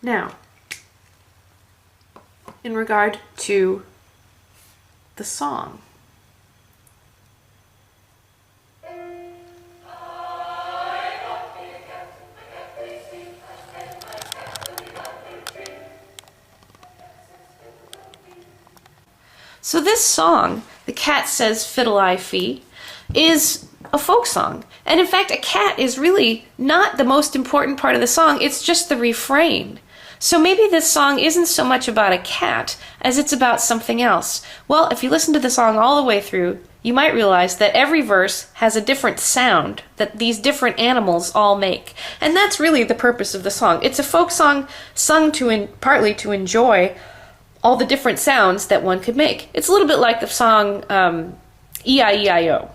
Now, in regard to the song, so this song, The Cat Says Fiddle-I-Fee, is a folk song. And in fact, a cat is really not the most important part of the song, it's just the refrain. So maybe this song isn't so much about a cat as it's about something else. Well, if you listen to the song all the way through, you might realize that every verse has a different sound that these different animals all make. And that's really the purpose of the song. It's a folk song sung partly to enjoy all the different sounds that one could make. It's a little bit like the song E-I-E-I-O.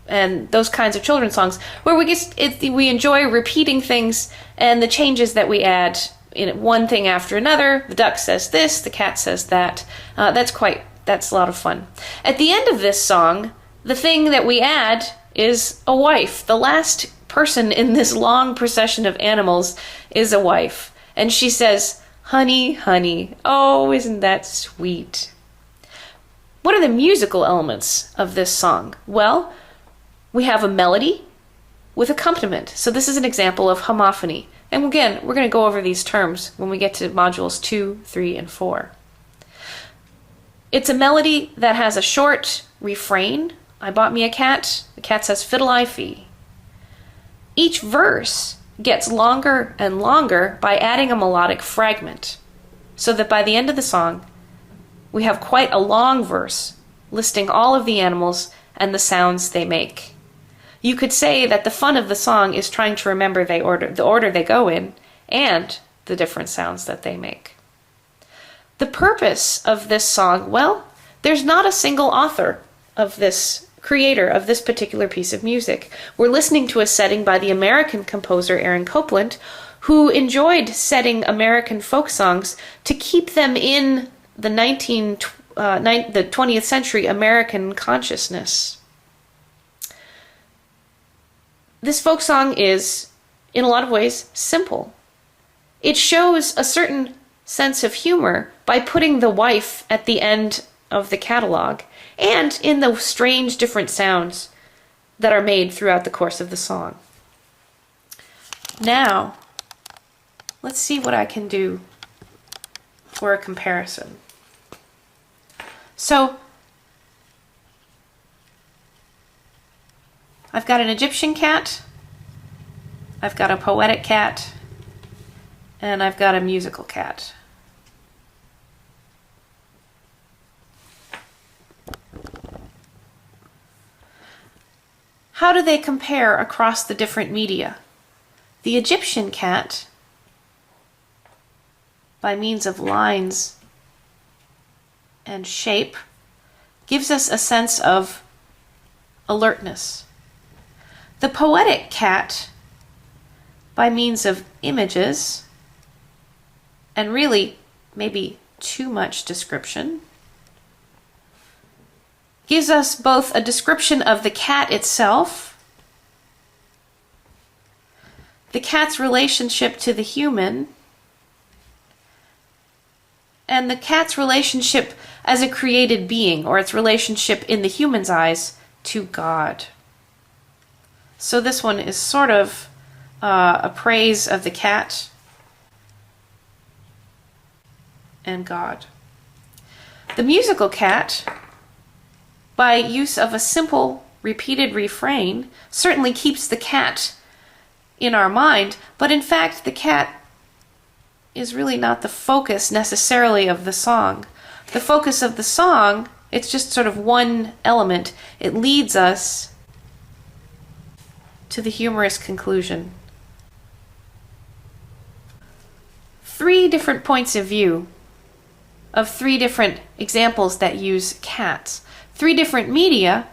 And those kinds of children's songs, where we enjoy repeating things and the changes that we add in one thing after another. The duck says this, the cat says that. That's a lot of fun. At the end of this song, the thing that we add is a wife. The last person in this long procession of animals is a wife. And she says, "Honey, honey, oh, isn't that sweet?" What are the musical elements of this song? Well, we have a melody with accompaniment. So this is an example of homophony. And again, we're going to go over these terms when we get to modules 2, 3, and 4. It's a melody that has a short refrain. I bought me a cat. The cat says fiddle-I-fee. Each verse gets longer and longer by adding a melodic fragment, so that by the end of the song, we have quite a long verse listing all of the animals and the sounds they make. You could say that the fun of the song is trying to remember the order they go in and the different sounds that they make. The purpose of this song, well, there's not a single author of this creator of this particular piece of music. We're listening to a setting by the American composer Aaron Copland, who enjoyed setting American folk songs to keep them in the 20th century American consciousness. This folk song is, in a lot of ways, simple. It shows a certain sense of humor by putting the wife at the end of the catalog and in the strange different sounds that are made throughout the course of the song. Now, let's see what I can do for a comparison. So, I've got an Egyptian cat, I've got a poetic cat, and I've got a musical cat. How do they compare across the different media? The Egyptian cat, by means of lines and shape, gives us a sense of alertness. The poetic cat, by means of images, and really maybe too much description, gives us both a description of the cat itself, the cat's relationship to the human, and the cat's relationship as a created being, or its relationship in the human's eyes to God. So this one is sort of a praise of the cat and God. The musical cat, by use of a simple repeated refrain, certainly keeps the cat in our mind, but in fact the cat is really not the focus necessarily of the song. The focus of the song, it's just sort of one element. It leads us to the humorous conclusion. 3 different points of view of 3 different examples that use cats. 3 different media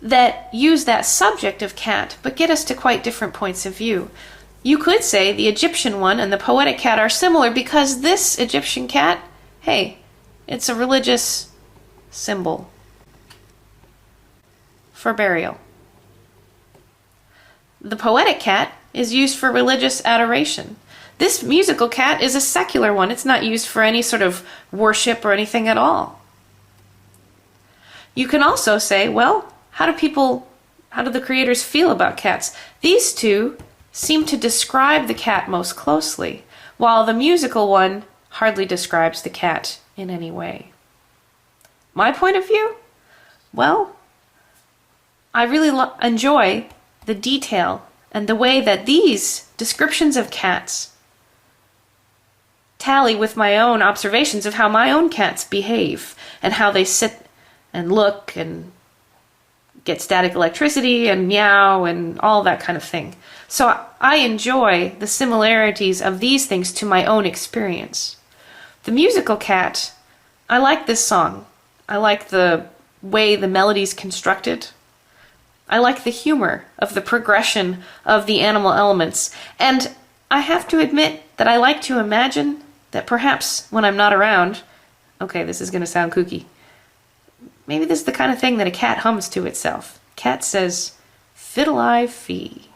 that use that subject of cat, but get us to quite different points of view. You could say the Egyptian one and the poetic cat are similar because this Egyptian cat, hey, it's a religious symbol for burial. The poetic cat is used for religious adoration. This musical cat is a secular one. It's not used for any sort of worship or anything at all. You can also say, well, how do the creators feel about cats? These two seem to describe the cat most closely, while the musical one hardly describes the cat in any way. My point of view? Well, I really enjoy the detail and the way that these descriptions of cats tally with my own observations of how my own cats behave and how they sit and look and get static electricity and meow and all that kind of thing. So I enjoy the similarities of these things to my own experience. The musical cat, I like this song. I like the way the melody's constructed. I like the humor of the progression of the animal elements. And I have to admit that I like to imagine that perhaps when I'm not around, okay, this is going to sound kooky, maybe this is the kind of thing that a cat hums to itself. Cat says, "Fiddle-I-fee."